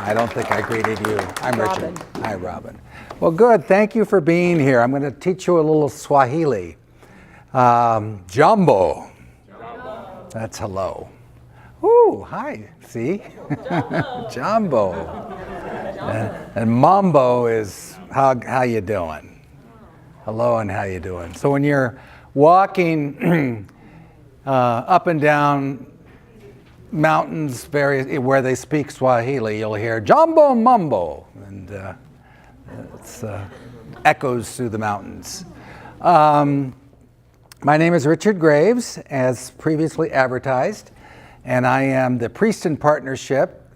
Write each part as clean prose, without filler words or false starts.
I don't think I greeted you. I'm Robin. Richard. Hi, Robin. Well, good. Thank you for being here. I'm going to teach you a little Swahili. Jumbo. That's hello. Ooh, hi. See? Jumbo. And mambo is how you doing? Hello and how you doing? So when you're walking up and down mountains where they speak Swahili, you'll hear Jumbo Mumbo, and it echoes through the mountains. My name is Richard Graves, as previously advertised, and I am the priest in partnership,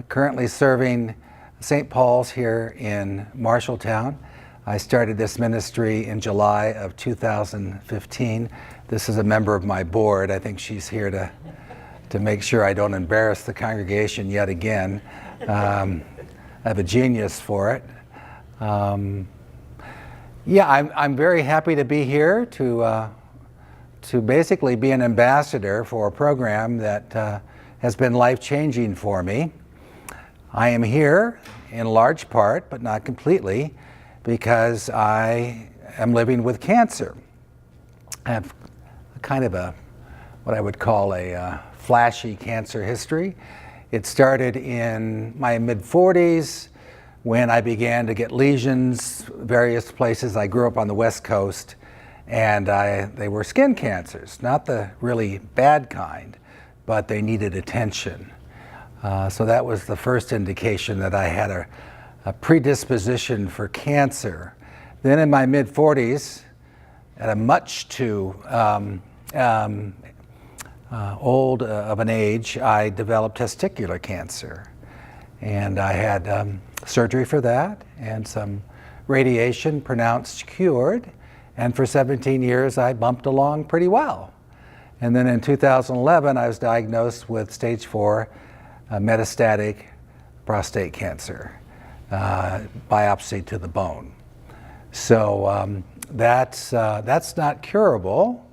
currently serving St. Paul's here in Marshalltown. I started this ministry in July of 2015. This is a member of my board. I think she's here to make sure I don't embarrass the congregation yet again. I have a genius for it. I'm very happy to be here to basically be an ambassador for a program that has been life-changing for me. I am here in large part, but not completely, because I am living with cancer. I have kind of what I would call a flashy cancer history. It started in my mid-40s when I began to get lesions various places. I grew up on the West Coast, and they were skin cancers, not the really bad kind, but they needed attention. So that was the first indication that I had a predisposition for cancer. Then in my mid-40s, at a much too old of an age, I developed testicular cancer. And I had surgery for that and some radiation pronounced cured. And for 17 years, I bumped along pretty well. And then in 2011, I was diagnosed with stage 4 metastatic prostate cancer, biopsy to the bone. So that's not curable,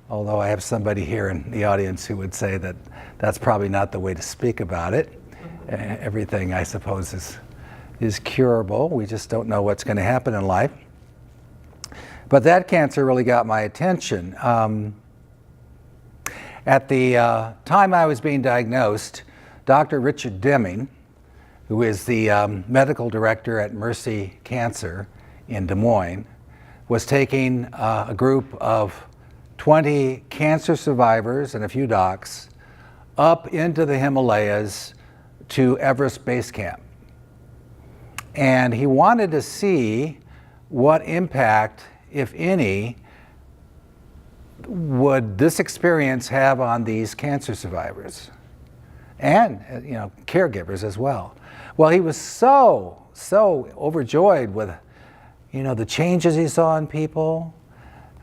although I have somebody here in the audience who would say that that's probably not the way to speak about it. Everything, I suppose, is curable. We just don't know what's going to happen in life. But that cancer really got my attention. At the time I was being diagnosed, Dr. Richard Deming, who is the medical director at Mercy Cancer in Des Moines, was taking a group of 20 cancer survivors and a few docs up into the Himalayas to Everest Base Camp. And he wanted to see what impact, if any, would this experience have on these cancer survivors and caregivers as well. Well, he was so overjoyed with the changes he saw in people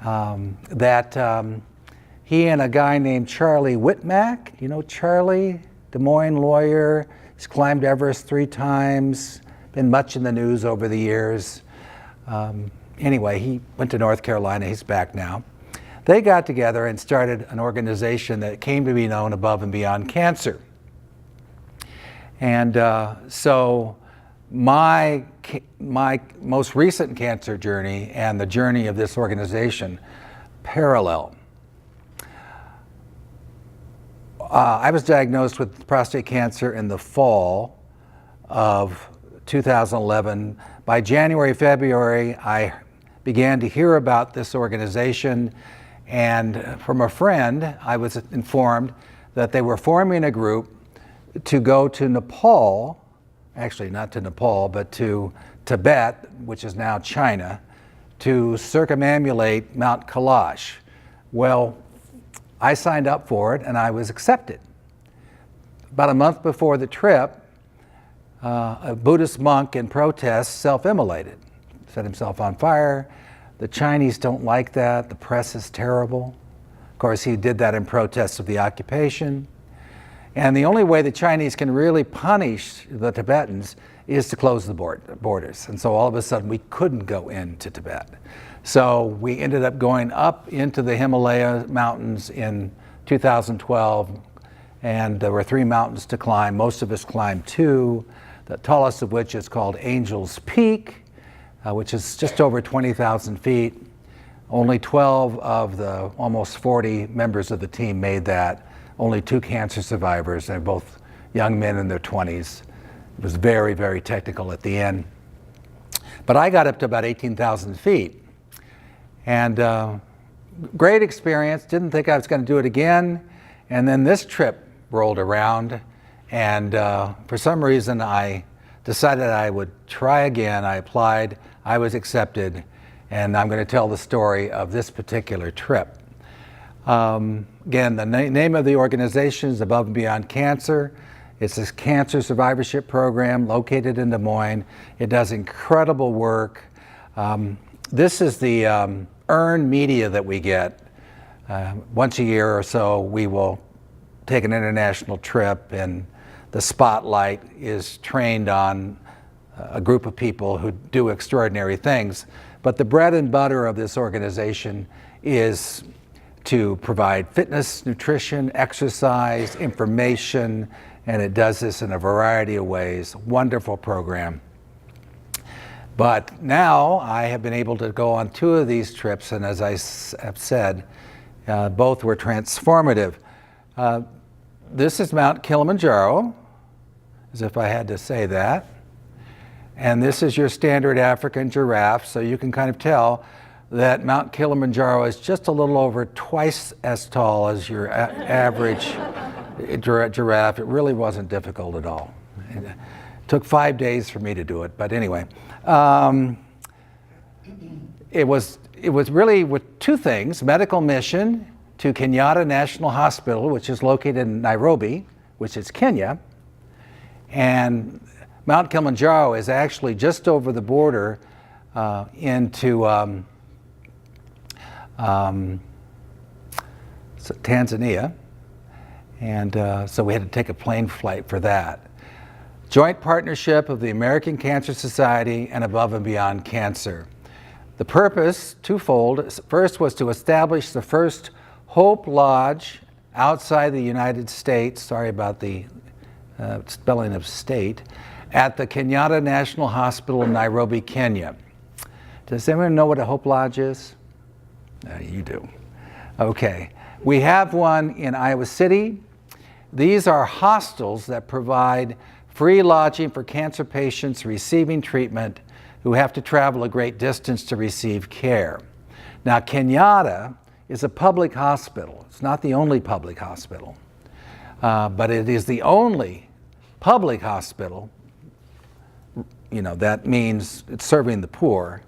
that he and a guy named Charlie Whitmack, Charlie, Des Moines lawyer, he's climbed Everest 3 times, been much in the news over the years. Anyway, he went to North Carolina, he's back now. They got together and started an organization that came to be known Above and Beyond Cancer. And so my most recent cancer journey and the journey of this organization parallel. I was diagnosed with prostate cancer in the fall of 2011. By January, February, I began to hear about this organization, and from a friend, I was informed that they were forming a group to go to Nepal, actually not to Nepal, but to Tibet, which is now China, to circumambulate Mount Kailash. Well, I signed up for it and I was accepted. About a month before the trip, a Buddhist monk in protest self-immolated, set himself on fire. The Chinese don't like that. The press is terrible. Of course, he did that in protest of the occupation. And the only way the Chinese can really punish the Tibetans is to close the borders. And so all of a sudden we couldn't go into Tibet. So we ended up going up into the Himalaya mountains in 2012, and there were 3 mountains to climb. Most of us climbed 2. the tallest of which is called Angel's Peak, which is just over 20,000 feet. Only 12 of the almost 40 members of the team made that. Only 2 cancer survivors. They're both young men in their 20s. It was very, very technical at the end. But I got up to about 18,000 feet. And great experience. Didn't think I was going to do it again. And then this trip rolled around. And for some reason, I decided I would try again. I applied. I was accepted. And I'm going to tell the story of this particular trip. Again, the name of the organization is Above and Beyond Cancer. It's a cancer survivorship program located in Des Moines. It does incredible work. This is the earned media that we get. Once a year or so, we will take an international trip, and the spotlight is trained on a group of people who do extraordinary things. But the bread and butter of this organization is to provide fitness, nutrition, exercise, information, and it does this in a variety of ways. Wonderful program. But now I have been able to go on 2 of these trips, and as I have said, both were transformative. This is Mount Kilimanjaro, as if I had to say that. And this is your standard African giraffe, so you can kind of tell that Mount Kilimanjaro is just a little over twice as tall as your average giraffe. It really wasn't difficult at all. It took 5 days for me to do it, but anyway. It was really with 2 things: medical mission to Kenyatta National Hospital, which is located in Nairobi, which is Kenya, and Mount Kilimanjaro is actually just over the border into Tanzania, and so we had to take a plane flight for that. Joint partnership of the American Cancer Society and Above and Beyond Cancer. The purpose, twofold. First was to establish the first Hope Lodge outside the United States, sorry about the spelling of state, at the Kenyatta National Hospital in Nairobi, Kenya. Does anyone know what a Hope Lodge is? You do. Okay. We have one in Iowa City. These are hostels that provide free lodging for cancer patients receiving treatment who have to travel a great distance to receive care. Now, Kenyatta is a public hospital. It's not the only public hospital, but it is the only public hospital. You know, that means it's serving the poor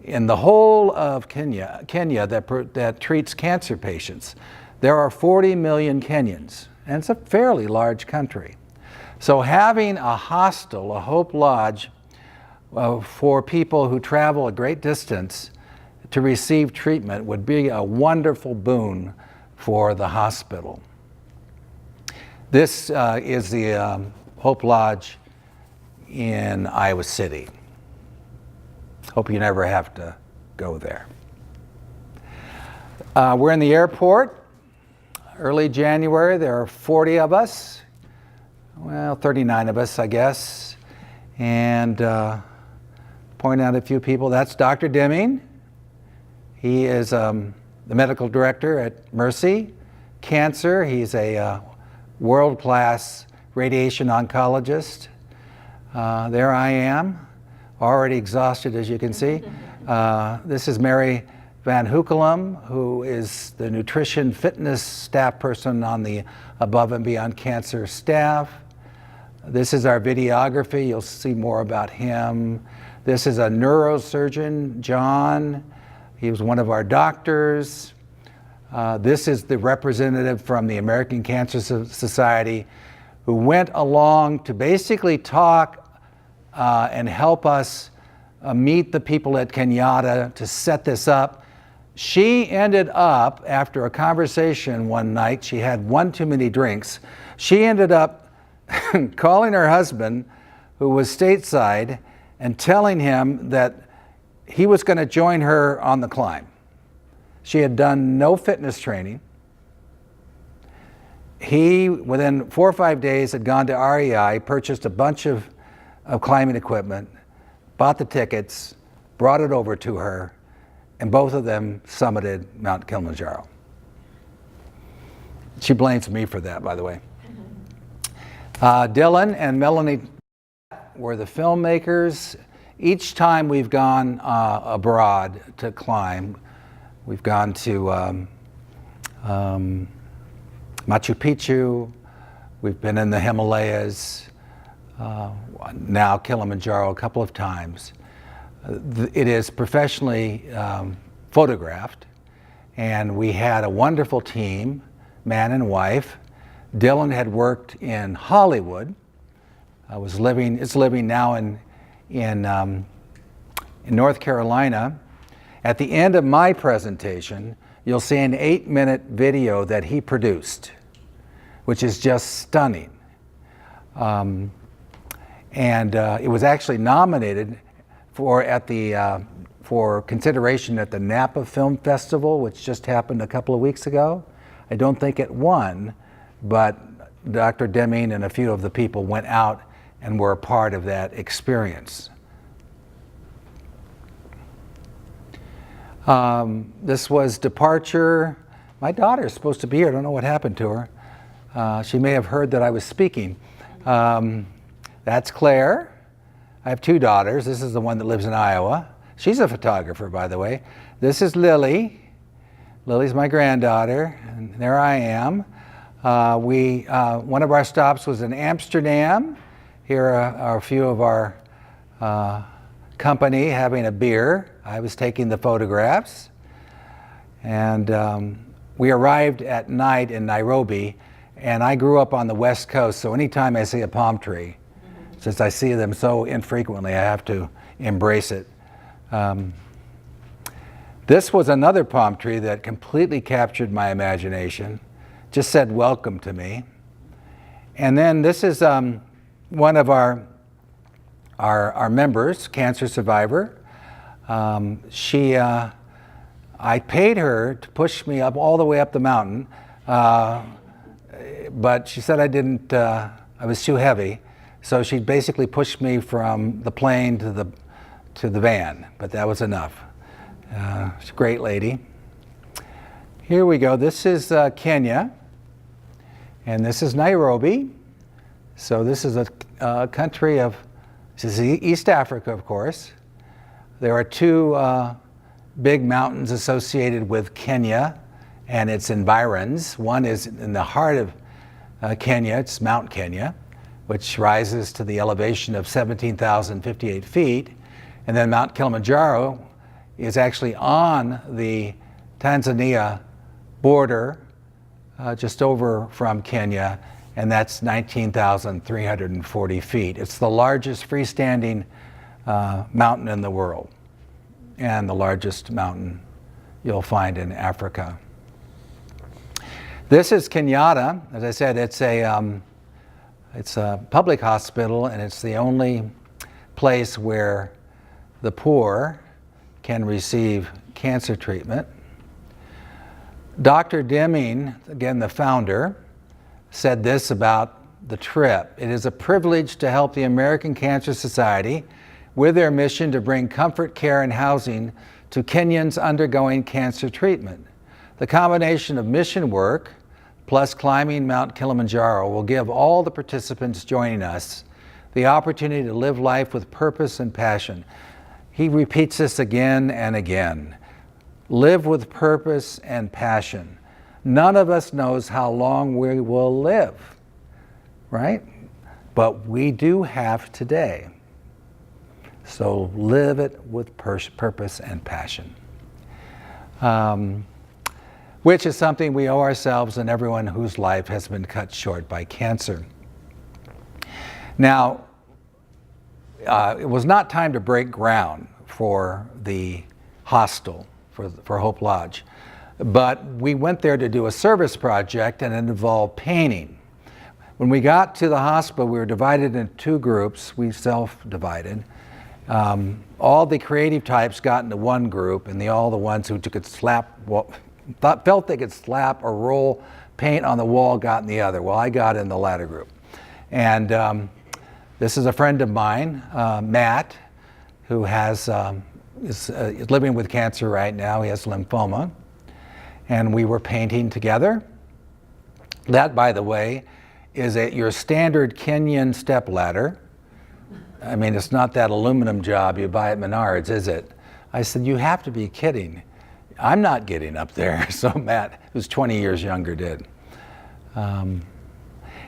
in the whole of Kenya that treats cancer patients. There are 40 million Kenyans, and it's a fairly large country. So having a hostel, a Hope Lodge, for people who travel a great distance to receive treatment would be a wonderful boon for the hospital. This is the Hope Lodge in Iowa City. Hope you never have to go there. We're in the airport. Early January, there are 40 of us. Well, 39 of us, I guess. And point out a few people. That's Dr. Deming. He is the medical director at Mercy Cancer. He's a world-class radiation oncologist. There I am, already exhausted, as you can see. This is Mary Van Hoekelum, who is the nutrition fitness staff person on the Above and Beyond Cancer staff. This is our videography. You'll see more about him. This is a neurosurgeon, John. He was one of our doctors. This is the representative from the American Cancer Society who went along to basically talk and help us meet the people at Kenyatta to set this up. She ended up, after a conversation one night, she had one too many drinks, she ended up calling her husband, who was stateside, and telling him that he was going to join her on the climb. She had done no fitness training. He, within 4 or 5 days, had gone to REI, purchased a bunch of of climbing equipment, bought the tickets, brought it over to her, and both of them summited Mount Kilimanjaro. She blames me for that, by the way. Dylan and Melanie were the filmmakers. Each time we've gone abroad to climb, we've gone to Machu Picchu, we've been in the Himalayas, now Kilimanjaro a couple of times. It is professionally photographed, and we had a wonderful team, man and wife. Dylan had worked in Hollywood. Is living now in North Carolina. At the end of my presentation, you'll see an 8-minute video that he produced, which is just stunning. And it was actually nominated for consideration at the Napa Film Festival, which just happened a couple of weeks ago. I don't think it won, but Dr. Deming and a few of the people went out and were a part of that experience. This was departure. My daughter is supposed to be here. I don't know what happened to her. She may have heard that I was speaking. That's Claire. I have 2 daughters. This is the one that lives in Iowa. She's a photographer, by the way. This is Lily. Lily's my granddaughter, and there I am. One of our stops was in Amsterdam. Here are a few of our company having a beer. I was taking the photographs. And we arrived at night in Nairobi, and I grew up on the West Coast, so anytime I see a palm tree, since I see them so infrequently, I have to embrace it. This was another palm tree that completely captured my imagination, just said welcome to me. And then this is one of our members, cancer survivor. I paid her to push me up all the way up the mountain, but she said I was too heavy. So she basically pushed me from the plane to the van, but that was enough. She's a great lady. Here we go. This is Kenya, and this is Nairobi. So this is a country this is East Africa, of course. There are 2 big mountains associated with Kenya and its environs. One is in the heart of Kenya. It's Mount Kenya, which rises to the elevation of 17,058 feet. And then Mount Kilimanjaro is actually on the Tanzania border, just over from Kenya, and that's 19,340 feet. It's the largest freestanding mountain in the world, and the largest mountain you'll find in Africa. This is Kenyatta. As I said, it's a public hospital, and it's the only place where the poor can receive cancer treatment. Dr. Deming, again the founder, said this about the trip: "It is a privilege to help the American Cancer Society with their mission to bring comfort, care, and housing to Kenyans undergoing cancer treatment. The combination of mission work plus climbing Mount Kilimanjaro will give all the participants joining us the opportunity to live life with purpose and passion." He repeats this again and again. Live with purpose and passion. None of us knows how long we will live, right? But we do have today. So live it with purpose and passion. Which is something we owe ourselves and everyone whose life has been cut short by cancer. Now, it was not time to break ground for the hostel, for Hope Lodge. But we went there to do a service project, and it involved painting. When we got to the hospital, we were divided into 2 groups. We self-divided. All the creative types got into one group, and all the ones who felt they could slap or roll paint on the wall got in the other. Well, I got in the latter group. And This is a friend of mine, Matt, who is living with cancer right now. He has lymphoma. And we were painting together. That, by the way, is your standard Kenyan stepladder. I mean, it's not that aluminum job you buy at Menards, is it? I said, you have to be kidding. I'm not getting up there. So Matt, who's 20 years younger, did. And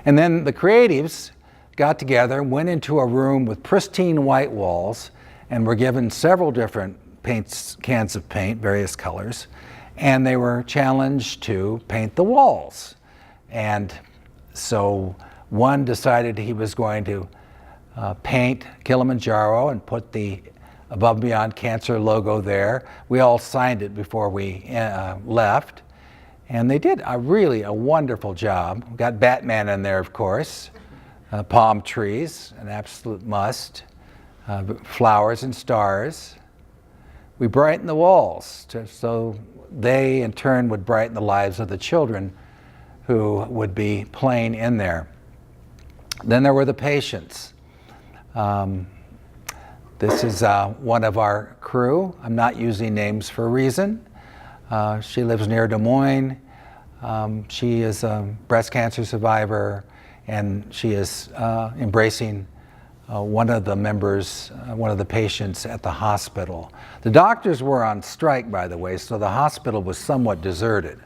then the creatives got together, went into a room with pristine white walls, and were given several different cans of paint, various colors, and they were challenged to paint the walls. And so one decided he was going to paint Kilimanjaro and put the Above and Beyond Cancer logo there. We all signed it before we left. And they did a wonderful job. We got Batman in there, of course. Palm trees, an absolute must. Flowers and stars. We brightened the walls so they, in turn, would brighten the lives of the children who would be playing in there. Then there were the patients. This is one of our crew. I'm not using names for a reason. She lives near Des Moines. She is a breast cancer survivor, and she is embracing one of the members, one of the patients at the hospital. The doctors were on strike, by the way, so the hospital was somewhat deserted,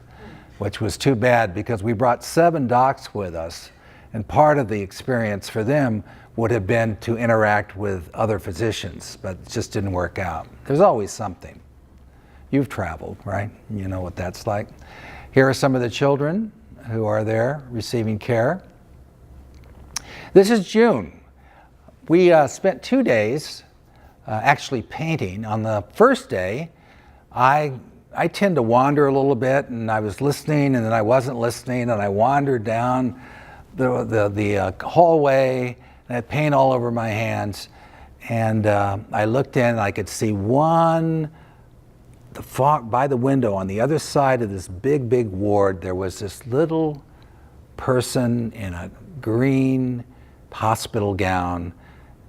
which was too bad because we brought 7 docs with us, and part of the experience for them would have been to interact with other physicians, but it just didn't work out. There's always something. You've traveled, right? You know what that's like. Here are some of the children who are there receiving care. This is June. We spent 2 days actually painting. On the first day, I tend to wander a little bit, and I was listening, and then I wasn't listening, and I wandered down the hallway, and I had paint all over my hands. And I looked in, and I could see by the window on the other side of this big ward, there was this little person in a green hospital gown,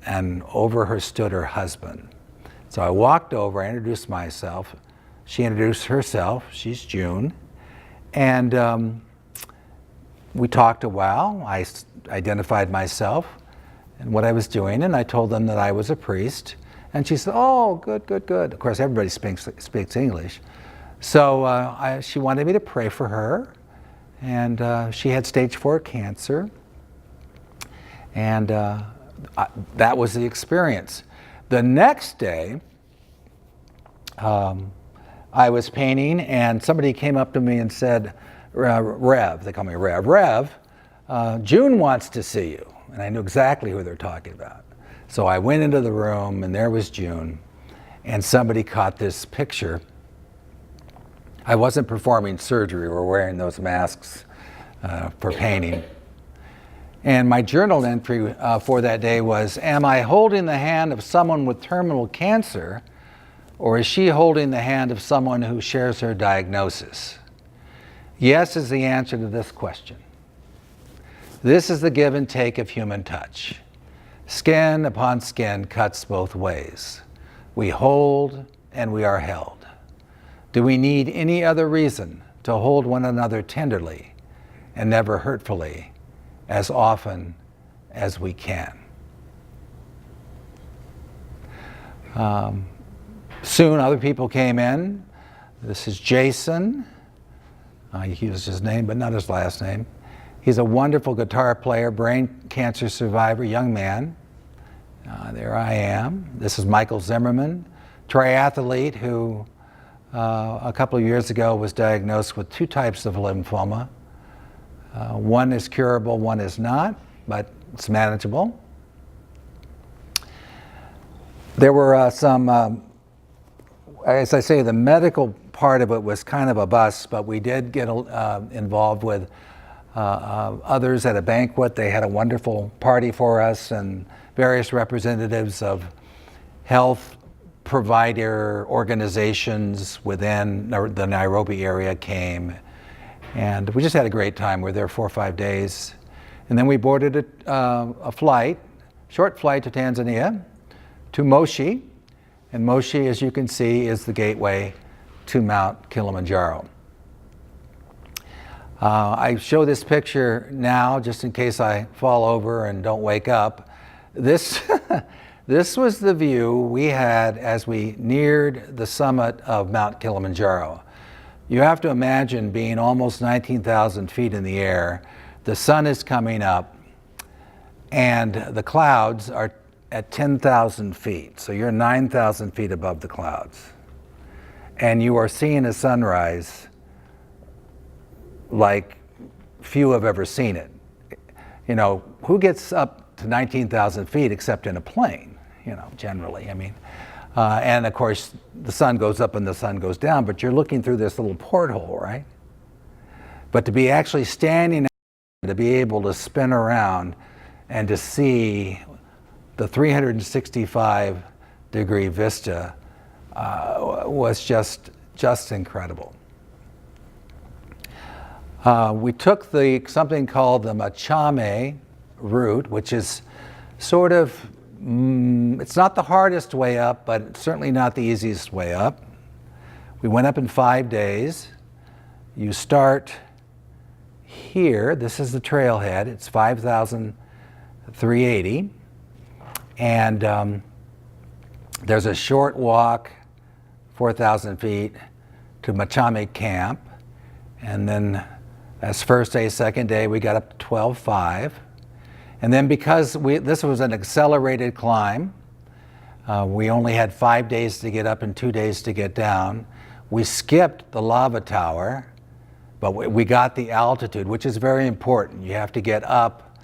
and over her stood her husband. So I walked over, I introduced myself. She introduced herself, she's June. And we talked a while. I identified myself and what I was doing, and I told them that I was a priest. And she said, oh, good. Of course, everybody speaks English. So she wanted me to pray for her, and she had stage 4 cancer. And that was the experience. The next day, I was painting, and somebody came up to me and said, Rev, they call me Rev, June wants to see you. And I knew exactly who they're talking about. So I went into the room, and there was June, and somebody caught this picture. I wasn't performing surgery. We're wearing those masks for painting. And my journal entry for that day was, am I holding the hand of someone with terminal cancer, or is she holding the hand of someone who shares her diagnosis? Yes is the answer to this question. This is the give and take of human touch. Skin upon skin cuts both ways. We hold and we are held. Do we need any other reason to hold one another tenderly and never hurtfully as often as we can? Soon other people came in. This is Jason. He used his name, but not his last name. He's a wonderful guitar player, brain cancer survivor, young man. There I am. This is Michael Zimmerman, triathlete who a couple of years ago was diagnosed with 2 types of lymphoma. One is curable, one is not, but it's manageable. There were some, as I say, the medical part of it was kind of a bust, but we did get involved with others at a banquet. They had a wonderful party for us, and various representatives of health provider organizations within the Nairobi area came, and we just had a great time. We were there 4 or 5 days, and then we boarded a flight short flight to Tanzania, to Moshi. And Moshi, as you can see, is the gateway to Mount Kilimanjaro. I show this picture now just in case I fall over and don't wake up. This, this was the view we had as we neared the summit of Mount Kilimanjaro. You have to imagine being almost 19,000 feet in the air. The sun is coming up and the clouds are at 10,000 feet. So you're 9,000 feet above the clouds. And you are seeing a sunrise like few have ever seen it. You know, who gets up to 19,000 feet except in a plane, you know, generally, I mean. And of course, the sun goes up and the sun goes down, but you're looking through this little porthole, right? But to be actually standing, to be able to spin around and to see the 365-degree vista was just incredible. We took something called the Machame route, which is sort of, it's not the hardest way up, but it's certainly not the easiest way up. We went up in 5 days. You start here. This is the trailhead. It's 5,380. And there's a short walk, 4,000 feet, to Machame camp. And then as first day, second day, we got up to 12.5. And then because this was an accelerated climb, we only had 5 days to get up and 2 days to get down. We skipped the lava tower, but we got the altitude, which is very important. You have to get up,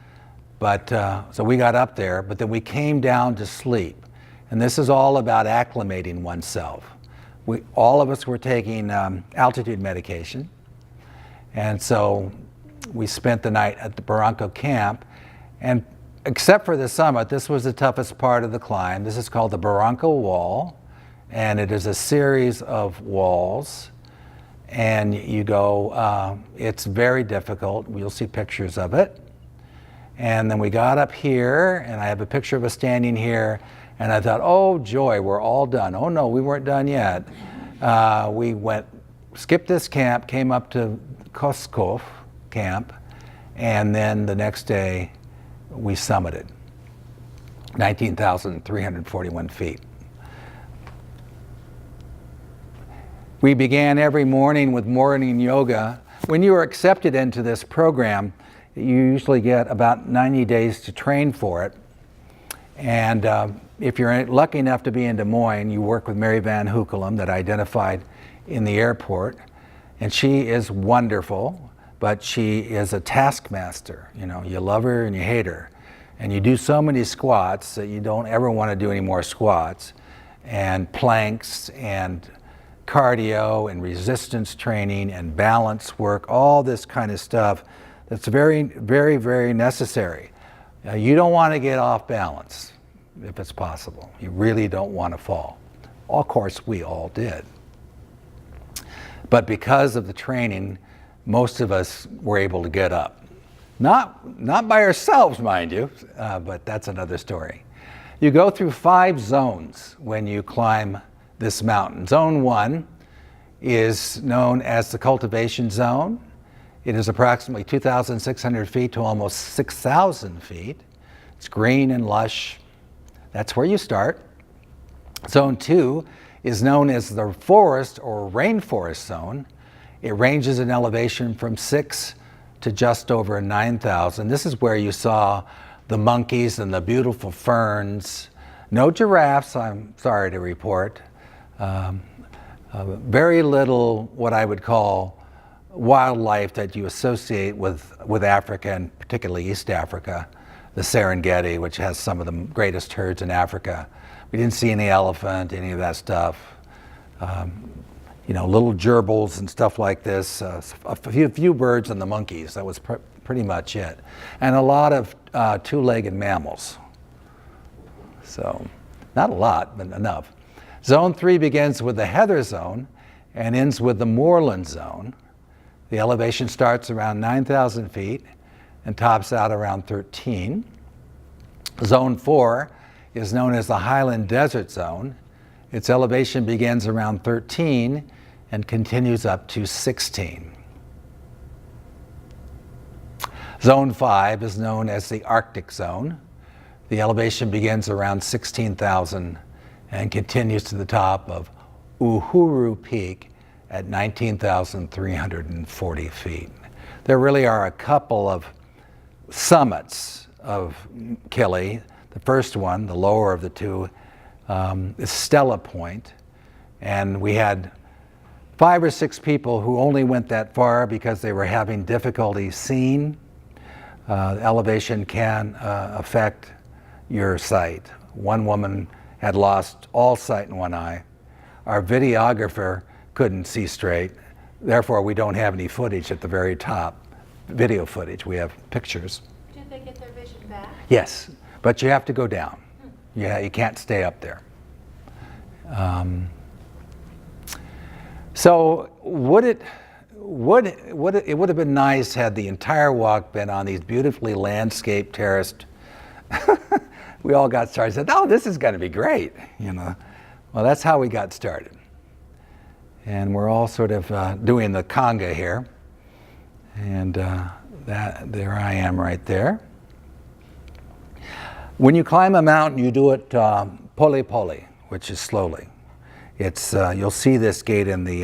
but so we got up there, but then we came down to sleep. And this is all about acclimating oneself. All of us were taking altitude medication. And so we spent the night at the Barranco camp, and except for the summit, this was the toughest part of the climb. This is called the Barranco Wall, and it is a series of walls. And you go, it's very difficult. You'll see pictures of it. And then we got up here, and I have a picture of us standing here, and I thought, oh joy, we're all done. Oh no, we weren't done yet. We skipped this camp, came up to Koskov camp, and then the next day we summited 19,341 feet. We began every morning with morning yoga. When you are accepted into this program, you usually get about 90 days to train for it. And if you're lucky enough to be in Des Moines, you work with Mary Van Hoekelum that I identified in the airport. And she is wonderful, but she is a taskmaster. You know, you love her and you hate her. And you do so many squats that you don't ever want to do any more squats. And planks and cardio and resistance training and balance work, all this kind of stuff that's very, very, very necessary. You don't want to get off balance if it's possible. You really don't want to fall. Of course, we all did. But because of the training, most of us were able to get up. Not by ourselves, mind you, but that's another story. You go through 5 zones when you climb this mountain. Zone 1 is known as the cultivation zone. It is approximately 2,600 feet to almost 6,000 feet. It's green and lush. That's where you start. Zone 2 is known as the forest or rainforest zone. It ranges in elevation from 6 to just over 9,000. This is where you saw the monkeys and the beautiful ferns. No giraffes, I'm sorry to report. Very little what I would call wildlife that you associate with Africa, and particularly East Africa, the Serengeti, which has some of the greatest herds in Africa. We didn't see any elephant, any of that stuff. You know, little gerbils and stuff like this. A few birds and the monkeys. That was pretty much it. And a lot of two-legged mammals. So, not a lot, but enough. Zone 3 begins with the heather zone and ends with the moorland zone. The elevation starts around 9,000 feet and tops out around 13. Zone 4 is known as the Highland Desert Zone. Its elevation begins around 13 and continues up to 16. Zone 5 is known as the Arctic Zone. The elevation begins around 16,000 and continues to the top of Uhuru Peak at 19,340 feet. There really are a couple of summits of Kili. The first one, the lower of the two, is Stella Point, and we had 5 or 6 people who only went that far because they were having difficulty seeing. Elevation can affect your sight. One woman had lost all sight in one eye. Our videographer couldn't see straight. Therefore, we don't have any footage at the very top, video footage. We have pictures. Did they get their vision back? Yes, but you have to go down. Yeah, you can't stay up there. So it would have been nice had the entire walk been on these beautifully landscaped, terraced. We all got started and said, oh, this is going to be great, you know. Well, that's how we got started. And we're all sort of doing the conga here. And there I am right there. When you climb a mountain, you do it pole, which is slowly. It's you'll see this gate in the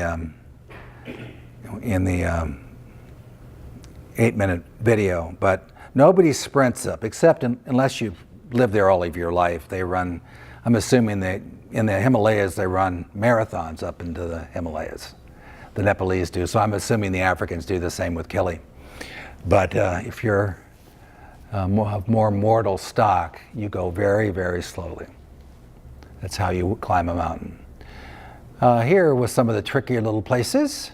8-minute video, but nobody sprints up, except unless you've lived there all of your life. They run, I'm assuming that in the Himalayas, they run marathons up into the Himalayas. The Nepalese do, so I'm assuming the Africans do the same with Kili. But if you're of more mortal stock, you go very, very slowly. That's how you climb a mountain. Here was some of the trickier little places.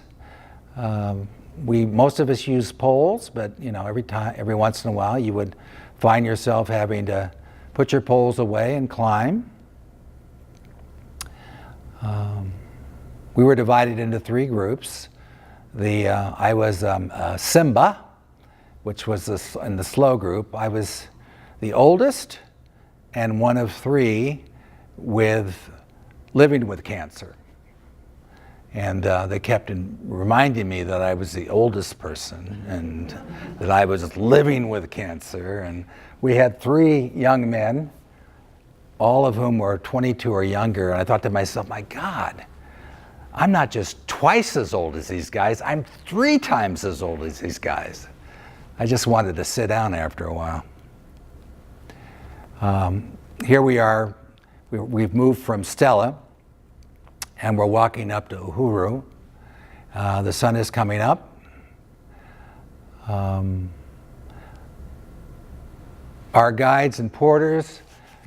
Most of us use poles, but you know, every once in a while, you would find yourself having to put your poles away and climb. We were divided into 3 groups. I was Simba, which was in the slow group. I was the oldest and one of 3 living with cancer. And they kept reminding me that I was the oldest person and that I was living with cancer. And we had 3 young men, all of whom were 22 or younger. And I thought to myself, my God, I'm not just twice as old as these guys, I'm 3 times as old as these guys. I just wanted to sit down after a while. Here we are, we've moved from Stella, and we're walking up to Uhuru. The sun is coming up. Our guides and porters,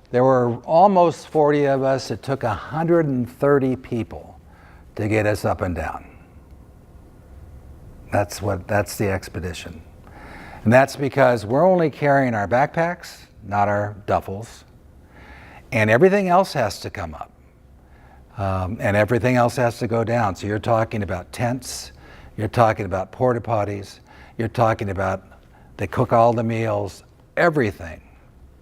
there were almost 40 of us. It took 130 people to get us up and down. That's the expedition. And that's because we're only carrying our backpacks, not our duffels. And everything else has to come up. And everything else has to go down. So you're talking about tents, you're talking about porta potties, you're talking about they cook all the meals, everything.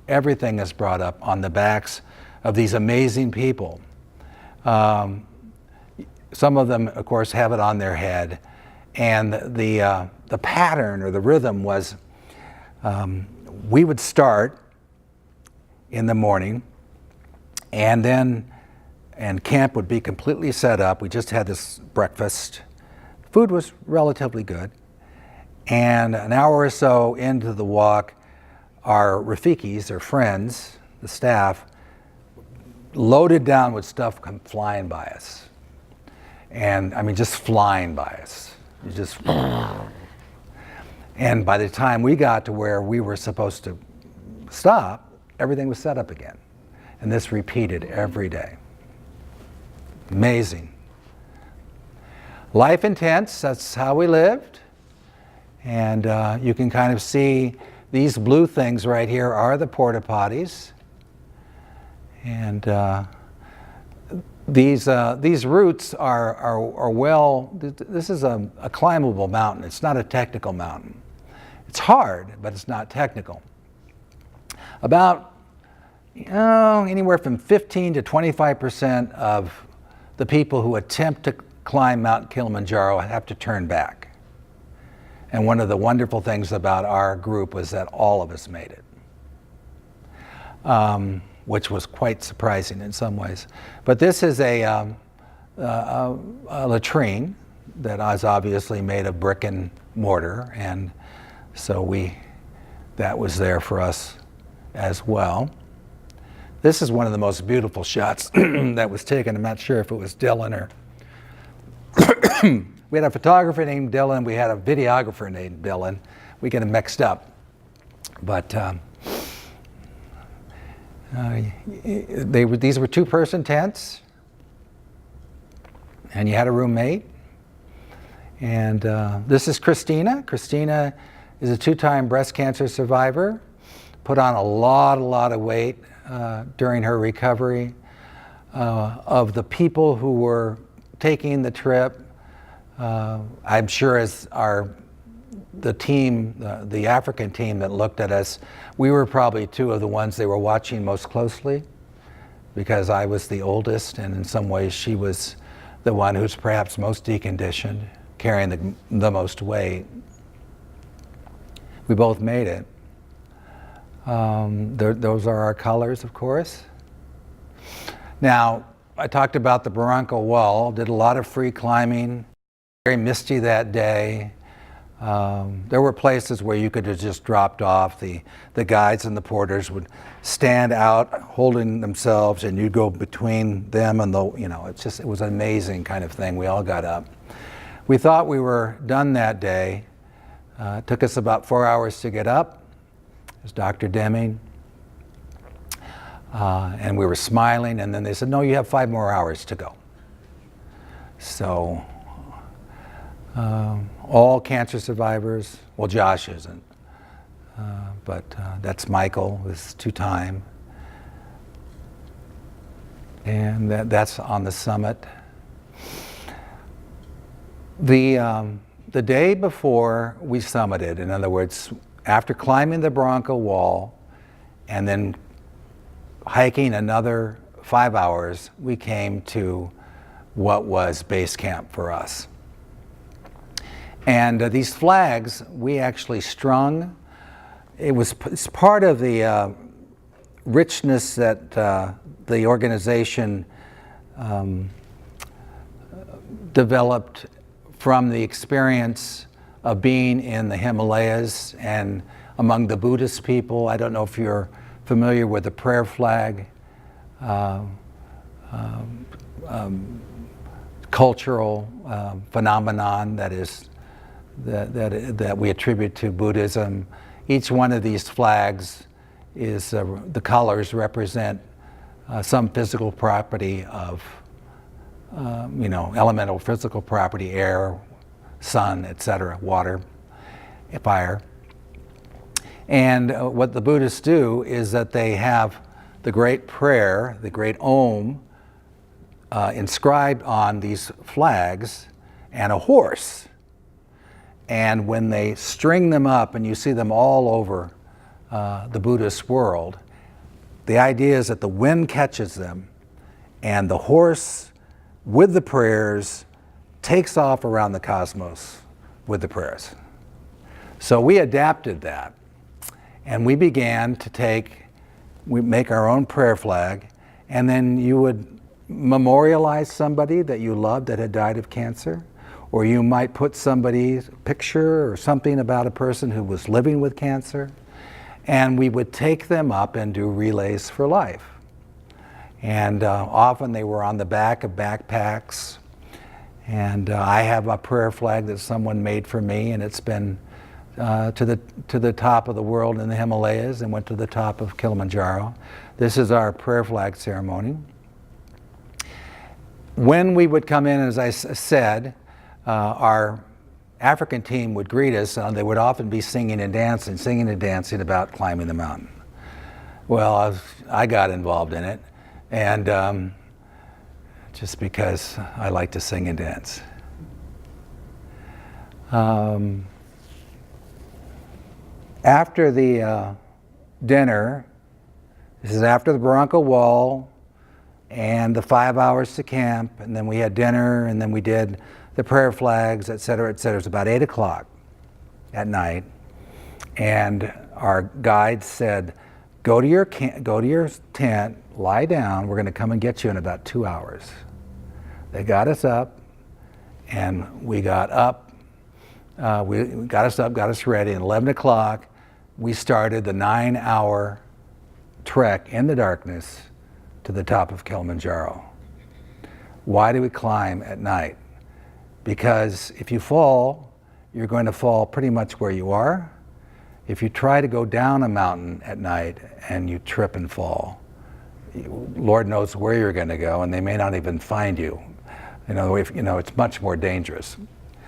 Everything is brought up on the backs of these amazing people. Some of them, of course, have it on their head. And the pattern or the rhythm was we would start in the morning, and camp would be completely set up. We just had this breakfast. Food was relatively good. And an hour or so into the walk, our Rafikis, or friends, the staff, loaded down with stuff come flying by us. And I mean, just flying by us. And by the time we got to where we were supposed to stop, everything was set up again. And this repeated every day. Amazing. Life in tents, that's how we lived. And you can kind of see these blue things right here are the porta potties. And these routes are well, this is a climbable mountain. It's not a technical mountain. It's hard, but it's not technical. About anywhere from 15 to 25% of the people who attempt to climb Mount Kilimanjaro have to turn back. And one of the wonderful things about our group was that all of us made it, which was quite surprising in some ways. But this is a latrine that is obviously made of brick and mortar, and so that was there for us as well. This is one of the most beautiful shots that was taken. I'm not sure if it was Dylan or we had a photographer named Dylan, we had a videographer named Dylan. We get them mixed up. But these were two-person tents, and you had a roommate. And this is Christina. Christina is a two-time breast cancer survivor, put on a lot of weight during her recovery. Of the people who were taking the trip, I'm sure as the team, the African team that looked at us, we were probably two of the ones they were watching most closely, because I was the oldest, and in some ways she was the one who's perhaps most deconditioned, carrying the most weight. We both made it. Those are our colors, of course. Now, I talked about the Barranco Wall, did a lot of free climbing, very misty that day. There were places where you could have just dropped off. The guides and the porters would stand out holding themselves, and you'd go between them and it was an amazing kind of thing. We all got up. We thought we were done that day. It took us about 4 hours to get up. It was Dr. Deming. And we were smiling, and then they said, no, you have 5 more hours to go. So all cancer survivors, well, Josh isn't, but that's Michael, who's 2-time. And that's on the summit. The day before we summited, in other words, after climbing the Barranco Wall and then hiking another 5 hours, we came to what was base camp for us. And these flags we actually strung. It's part of the richness that the organization developed from the experience of being in the Himalayas and among the Buddhist people. I don't know if you're familiar with the prayer flag, cultural phenomenon that we attribute to Buddhism. Each one of these flags is the colors represent some physical property of elemental physical property: air, sun, etc., water, fire. And what the Buddhists do is that they have the great prayer, the great Om, inscribed on these flags, and a horse. And when they string them up, and you see them all over the Buddhist world, the idea is that the wind catches them, and the horse, with the prayers, takes off around the cosmos with the prayers. So we adapted that. And we began to make our own prayer flag, and then you would memorialize somebody that you loved that had died of cancer, or you might put somebody's picture or something about a person who was living with cancer, and we would take them up and do relays for life. And often they were on the back of backpacks, and I have a prayer flag that someone made for me, and it's been to the top of the world in the Himalayas and went to the top of Kilimanjaro. This is our prayer flag ceremony. When we would come in, as I said, our African team would greet us, and they would often be singing and dancing about climbing the mountain. Well, I got involved in it, and just because I like to sing and dance. After the dinner, This is after the Bronco Wall and the 5 hours to camp, and then we had dinner, and then we did the prayer flags, et cetera, et cetera. It was about 8 o'clock at night, and our guide said, go to your tent, lie down, we're going to come and get you in about 2 hours. They got us up, and we got up, got us ready, and 11 o'clock, we started the 9-hour trek in the darkness to the top of Kilimanjaro. Why do we climb at night? Because if you fall, you're going to fall pretty much where you are. If you try to go down a mountain at night and you trip and fall, Lord knows where you're going to go, and they may not even find you. It's much more dangerous.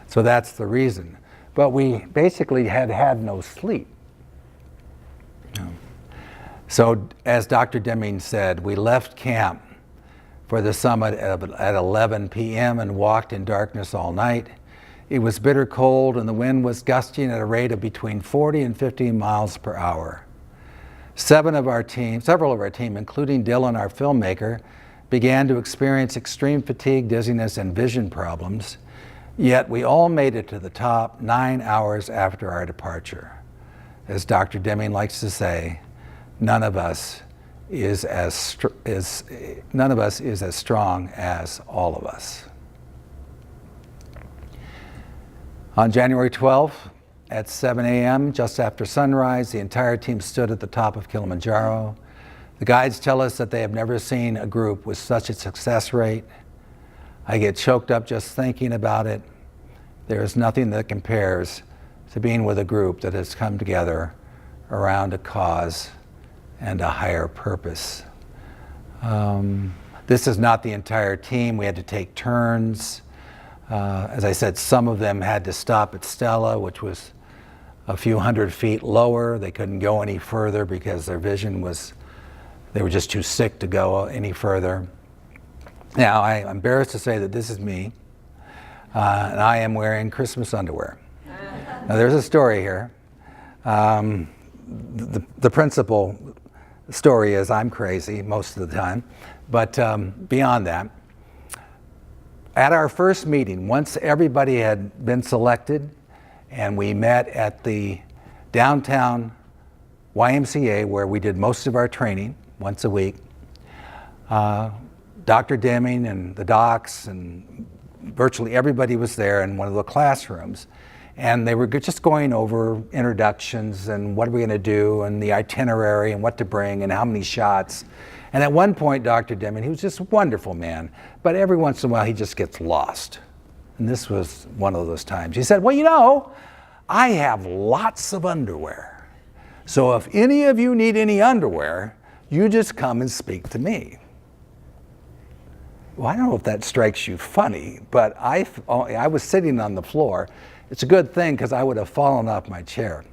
So that's the reason. But we basically had no sleep. So as Dr. Deming said, we left camp for the summit at 11 p.m. and walked in darkness all night. It was bitter cold, and the wind was gusting at a rate of between 40 and 50 miles per hour. Several of our team, including Dylan, our filmmaker, began to experience extreme fatigue, dizziness, and vision problems. Yet we all made it to the top 9 hours after our departure. As Dr. Deming likes to say, none of us is as strong as all of us. On January 12th at 7 a.m., just after sunrise, the entire team stood at the top of Kilimanjaro. The guides tell us that they have never seen a group with such a success rate. I get choked up just thinking about it. There is nothing that compares to being with a group that has come together around a cause and a higher purpose. This is not the entire team. We had to take turns. As I said, some of them had to stop at Stella, which was a few hundred feet lower. They couldn't go any further because their vision was, they were just too sick to go any further. Now, I'm embarrassed to say that this is me, and I am wearing Christmas underwear. Now, there's a story here. The principal story is I'm crazy most of the time, but beyond that, at our first meeting, once everybody had been selected and we met at the downtown YMCA where we did most of our training once a week, Dr. Deming and the docs and virtually everybody was there in one of the classrooms. And they were just going over introductions and what are we going to do and the itinerary and what to bring and how many shots. And at one point, Dr. Deming, he was just a wonderful man, but every once in a while he just gets lost. And this was one of those times. He said, well, I have lots of underwear. So if any of you need any underwear, you just come and speak to me. Well, I don't know if that strikes you funny, but I was sitting on the floor. It's a good thing because I would have fallen off my chair.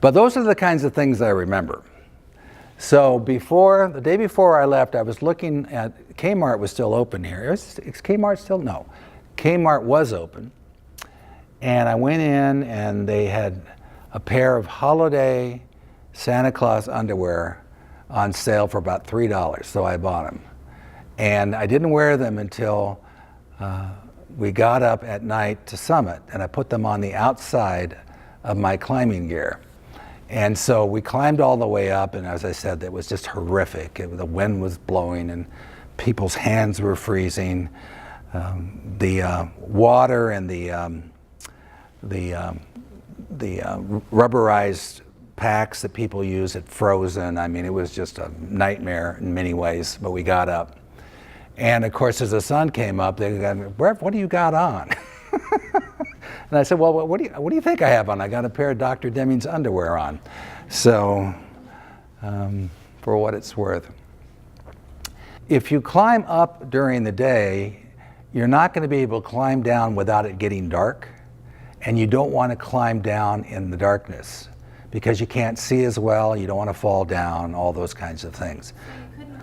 But those are the kinds of things I remember. So the day before I left, I was looking at, Kmart was still open here. Is Kmart still? No. Kmart was open. And I went in and they had a pair of holiday Santa Claus underwear on sale for about $3. So I bought them. And I didn't wear them until we got up at night to summit, and I put them on the outside of my climbing gear. And so we climbed all the way up, and as I said, it was just horrific. The wind was blowing, and people's hands were freezing. The water and the rubberized packs that people use had frozen. I mean, it was just a nightmare in many ways, but we got up. And of course, as the sun came up, they got, what do you got on? And I said, well, what do you think I have on? I got a pair of Dr. Deming's underwear on. So, for what it's worth. If you climb up during the day, you're not going to be able to climb down without it getting dark. And you don't want to climb down in the darkness because you can't see as well, you don't want to fall down, all those kinds of things.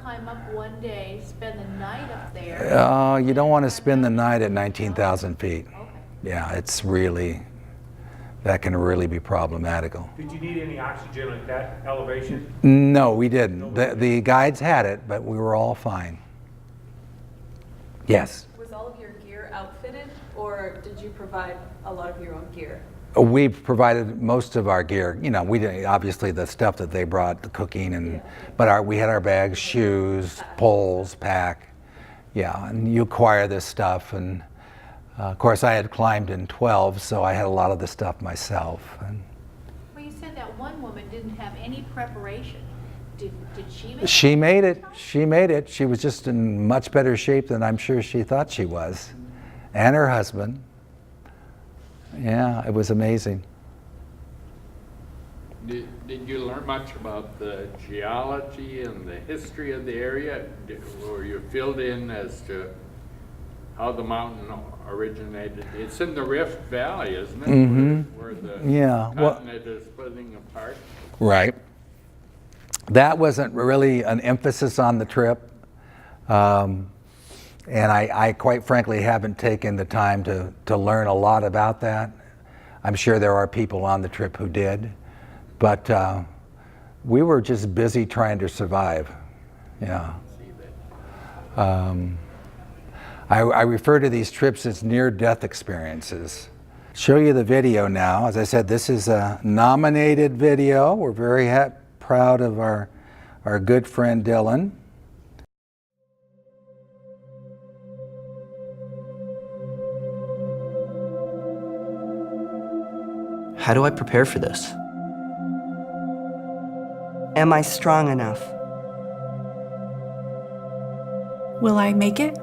Climb up one day, spend the night up there. You don't want to spend the night at 19,000 feet. Okay. Yeah, it's really that can really be problematical. Did you need any oxygen at that elevation? No, we didn't. The guides had it, but we were all fine. Yes. Was all of your gear outfitted, or did you provide a lot of your own gear? We provided most of our gear. You know, we didn't, obviously the stuff that they brought, the cooking, and but we had our bags, shoes, poles, pack. Yeah, and you acquire this stuff, and of course I had climbed in 12, so I had a lot of the stuff myself. And Well, you said that one woman didn't have any preparation. Did she make it? she made it. She made it. She was just in much better shape than I'm sure she thought she was, and her husband. Yeah, it was amazing. Did you learn much about the geology and the history of the area? Were you filled in as to how the mountain originated? It's in the Rift Valley, isn't it? Mm-hmm. Where the Yeah, well- continent is splitting apart? Right. That wasn't really an emphasis on the trip. And I quite frankly haven't taken the time to learn a lot about that. I'm sure there are people on the trip who did, but we were just busy trying to survive. Yeah. I refer to these trips as near-death experiences. Show you the video now. As I said, this is a nominated video. We're very proud of our good friend Dylan. How do I prepare for this? Am I strong enough? Will I make it?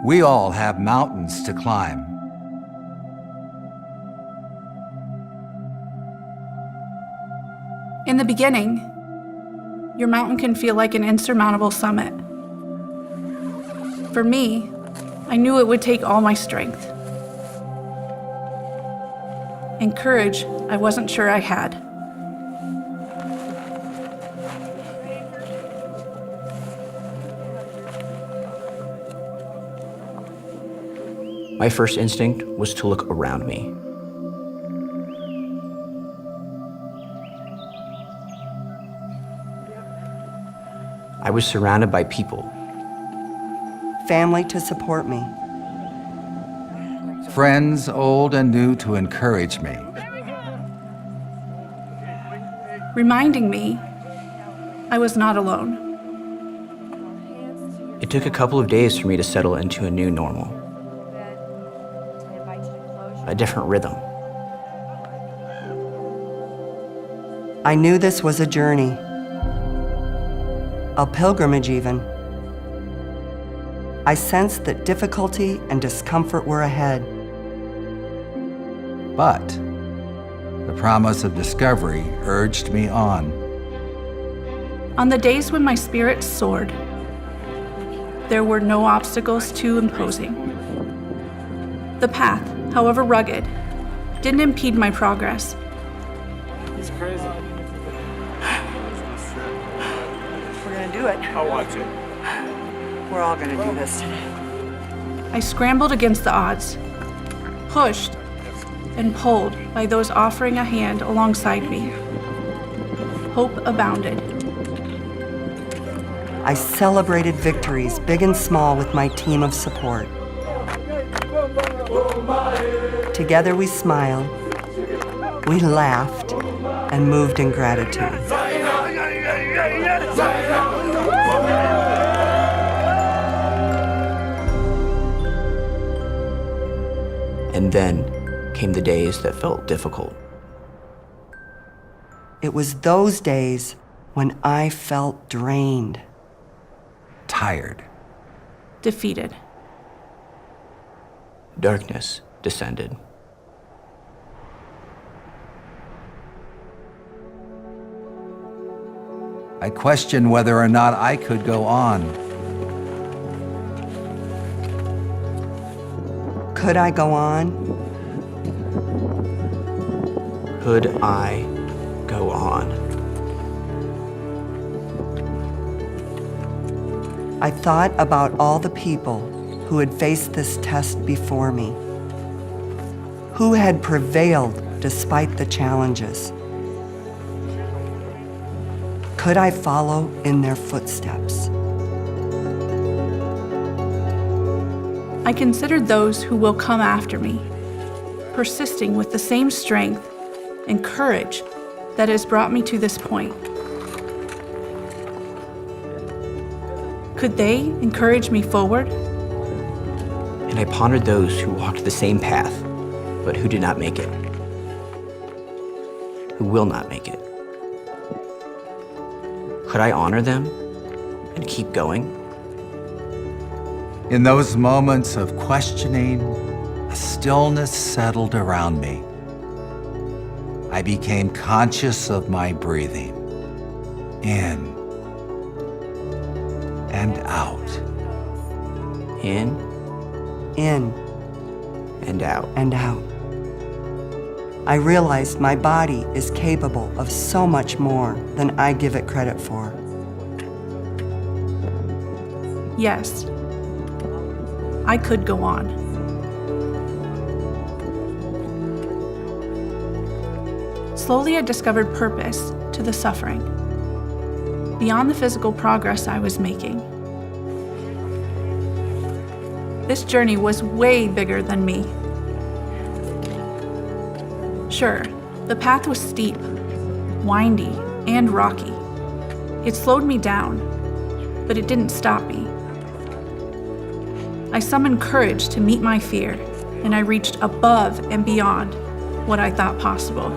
We all have mountains to climb. In the beginning, your mountain can feel like an insurmountable summit. For me, I knew it would take all my strength. And courage I wasn't sure I had. My first instinct was to look around me. I was surrounded by people. Family to support me. Friends old and new to encourage me. Reminding me I was not alone. It took a couple of days for me to settle into a new normal, a different rhythm. I knew this was a journey. A pilgrimage even. I sensed that difficulty and discomfort were ahead. But the promise of discovery urged me on. On the days when my spirit soared, there were no obstacles too imposing. The path, however rugged, didn't impede my progress. It's crazy. We're gonna do it. I'll watch it. We're all gonna do this today. I scrambled against the odds, pushed and pulled by those offering a hand alongside me. Hope abounded. I celebrated victories, big and small, with my team of support. Together we smiled, we laughed, and moved in gratitude. And then came the days that felt difficult. It was those days when I felt drained. Tired. Defeated. Darkness descended. I questioned whether or not I could go on. Could I go on? Could I go on? I thought about all the people who had faced this test before me, who had prevailed despite the challenges. Could I follow in their footsteps? I considered those who will come after me, persisting with the same strength and courage that has brought me to this point. Could they encourage me forward? And I pondered those who walked the same path, but who did not make it, who will not make it. Could I honor them and keep going? In those moments of questioning, a stillness settled around me. I became conscious of my breathing, in and out. In In and out. and out. I realized my body is capable of so much more than I give it credit for. Yes, I could go on. Slowly, I discovered purpose to the suffering, beyond the physical progress I was making. This journey was way bigger than me. Sure, the path was steep, windy, and rocky. It slowed me down, but it didn't stop me. I summoned courage to meet my fear, and I reached above and beyond what I thought possible.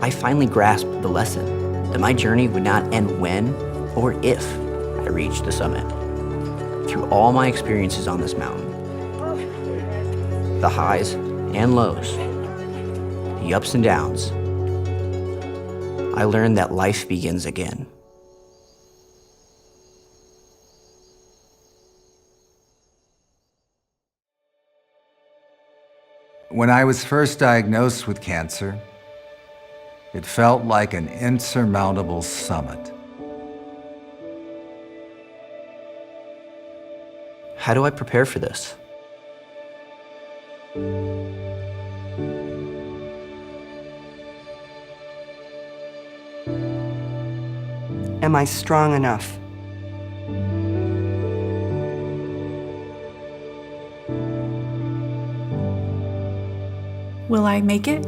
I finally grasped the lesson that my journey would not end when or if I reached the summit. Through all my experiences on this mountain, the highs and lows, the ups and downs, I learned that life begins again. When I was first diagnosed with cancer, it felt like an insurmountable summit. How do I prepare for this? Am I strong enough? Will I make it?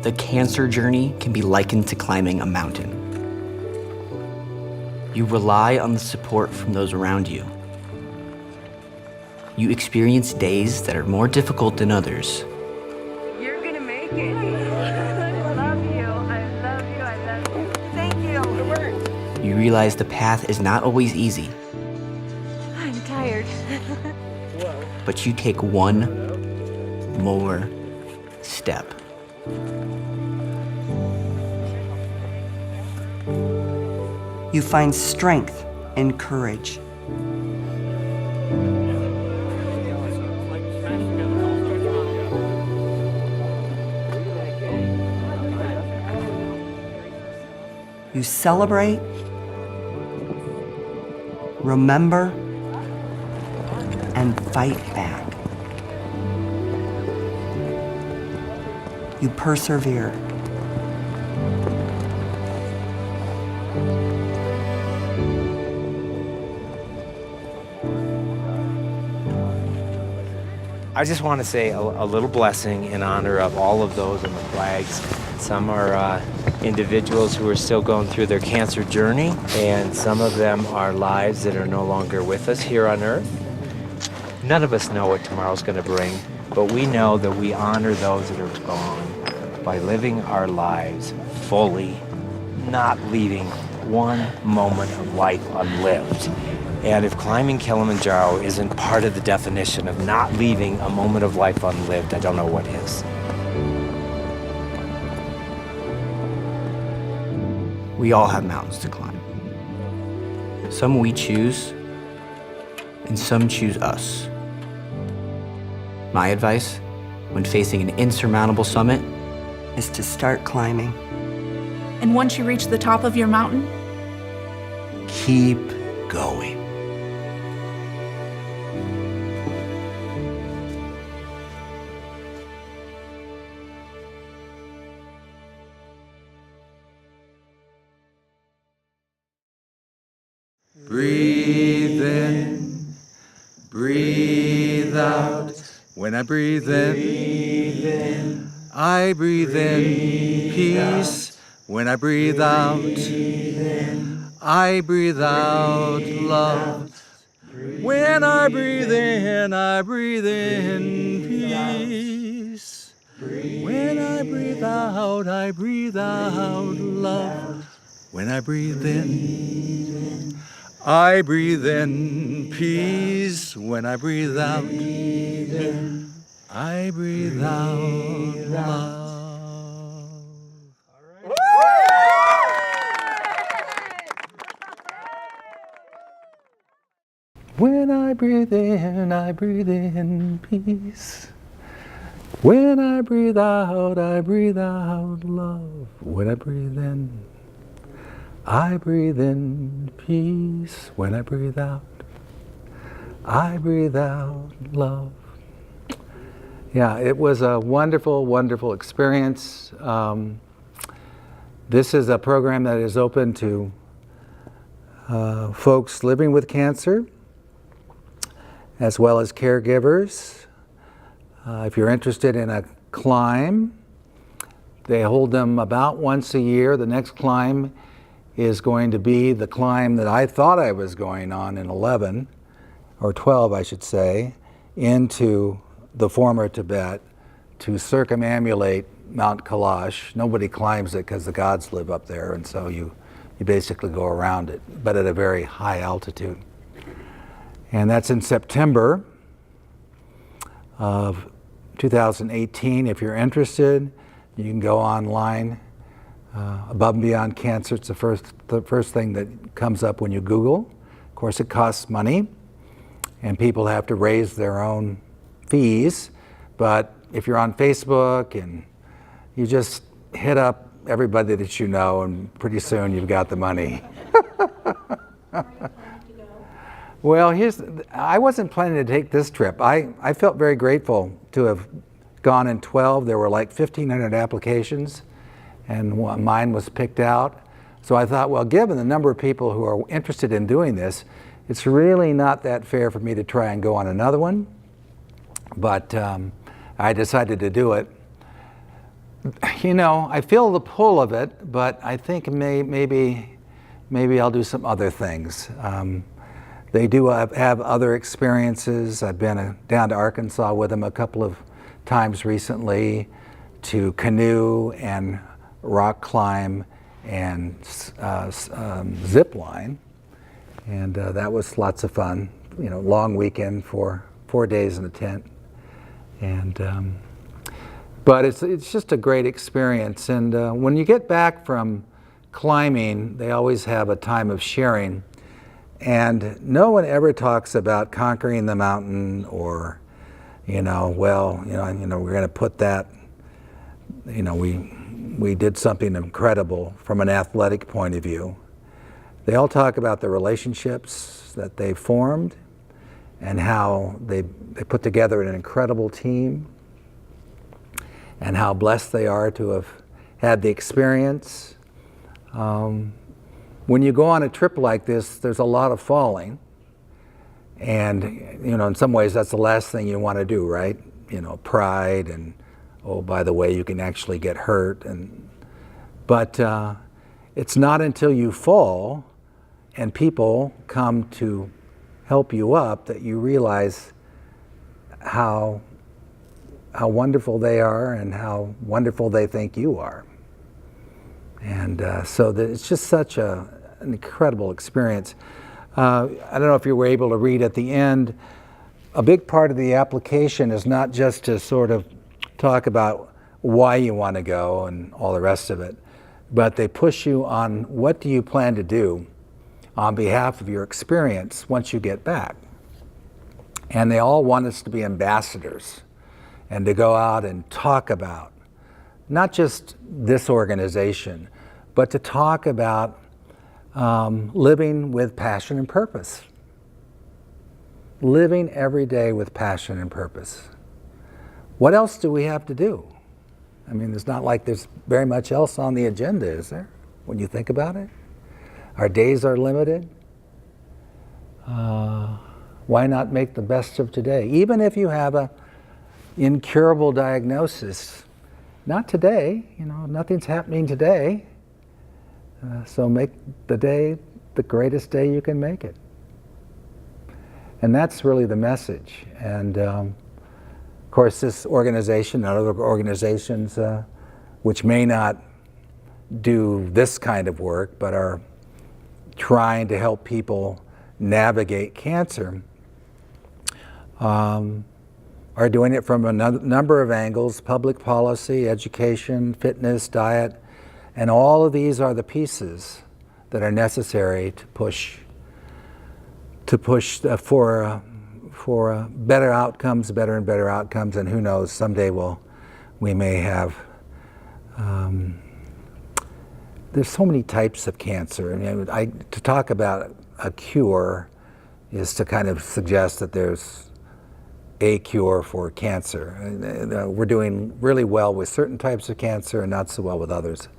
The cancer journey can be likened to climbing a mountain. You rely on the support from those around you. You experience days that are more difficult than others. You're gonna make it. I love you. I love you. I love you. Thank you. You realize the path is not always easy, I'm tired. but you take one more step. You find strength and courage. You celebrate, remember, and fight back. You persevere. I just want to say a little blessing in honor of all of those in the flags. Some are individuals who are still going through their cancer journey, and some of them are lives that are no longer with us here on earth. None of us know what tomorrow's going to bring, but we know that we honor those that are gone by living our lives fully, not leaving one moment of life unlived. And if climbing Kilimanjaro isn't part of the definition of not leaving a moment of life unlived, I don't know what is. We all have mountains to climb. Some we choose, and some choose us. My advice, when facing an insurmountable summit, is to start climbing. And once you reach the top of your mountain, Keep going. Breathe in, breathe out. When I breathe in, I breathe in peace. When I breathe out, I breathe out love. When I breathe in peace. When I breathe out love. When I breathe in, I breathe in peace. When I breathe out, I breathe out love. When I breathe in peace. When I breathe out love. When I breathe in peace. When I breathe out love. Yeah, it was a wonderful, wonderful experience. This is a program that is open to folks living with cancer, as well as caregivers. If you're interested in a climb, they hold them about once a year. The next climb is going to be the climb that I thought I was going on in 11, or 12 I should say, into the former Tibet to circumambulate Mount Kailash. Nobody climbs it because the gods live up there, and so you basically go around it, but at a very high altitude. And that's in September of 2018. If you're interested, you can go online. Above and Beyond Cancer, it's the first thing that comes up when you Google. Of course, it costs money, and people have to raise their own fees. But if you're on Facebook and you just hit up everybody that you know, and pretty soon you've got the money. Well, I wasn't planning to take this trip. I felt very grateful to have gone in 12. There were like 1,500 applications, and mine was picked out. So I thought, well, given the number of people who are interested in doing this, it's really not that fair for me to try and go on another one. But I decided to do it. You know, I feel the pull of it, but I think maybe I'll do some other things. They do have other experiences. I've been down to Arkansas with them a couple of times recently to canoe and rock climb and zip line. And that was lots of fun. You know, long weekend for 4 days in a tent. And but it's just a great experience. And when you get back from climbing, they always have a time of sharing. And no one ever talks about conquering the mountain or, we're going to put that, we did something incredible from an athletic point of view. They all talk about the relationships that they formed and how they put together an incredible team and how blessed they are to have had the experience. When you go on a trip like this, there's a lot of falling. And, in some ways, that's the last thing you want to do, right? Pride and, oh, by the way, you can actually get hurt. But it's not until you fall and people come to help you up that you realize how wonderful they are and how wonderful they think you are. And so it's just such an incredible experience. I don't know if you were able to read at the end, a big part of the application is not just to sort of talk about why you want to go and all the rest of it, but they push you on what do you plan to do on behalf of your experience once you get back. And they all want us to be ambassadors and to go out and talk about not just this organization, but to talk about living with passion and purpose. Living every day with passion and purpose. What else do we have to do? I mean, it's not like there's very much else on the agenda, is there? When you think about it? Our days are limited. Why not make the best of today? Even if you have a incurable diagnosis, not today, nothing's happening today. So make the day the greatest day you can make it. And that's really the message. And of course, this organization and other organizations which may not do this kind of work, but are trying to help people navigate cancer, are doing it from a number of angles: public policy, education, fitness, diet, and all of these are the pieces that are necessary to push for better outcomes, better and better outcomes, and who knows, someday we may have. There's so many types of cancer. To talk about a cure is to kind of suggest that there's a cure for cancer. We're doing really well with certain types of cancer and not so well with others.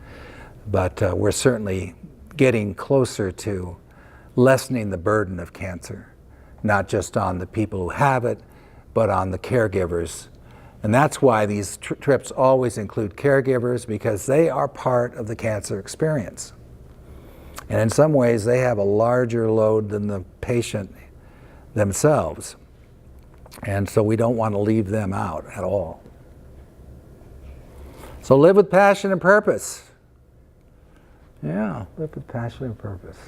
But we're certainly getting closer to lessening the burden of cancer, not just on the people who have it, but on the caregivers. And that's why these trips always include caregivers, because they are part of the cancer experience. And in some ways, they have a larger load than the patient themselves. And so we don't want to leave them out at all. So live with passion and purpose. Yeah, live with passion and purpose.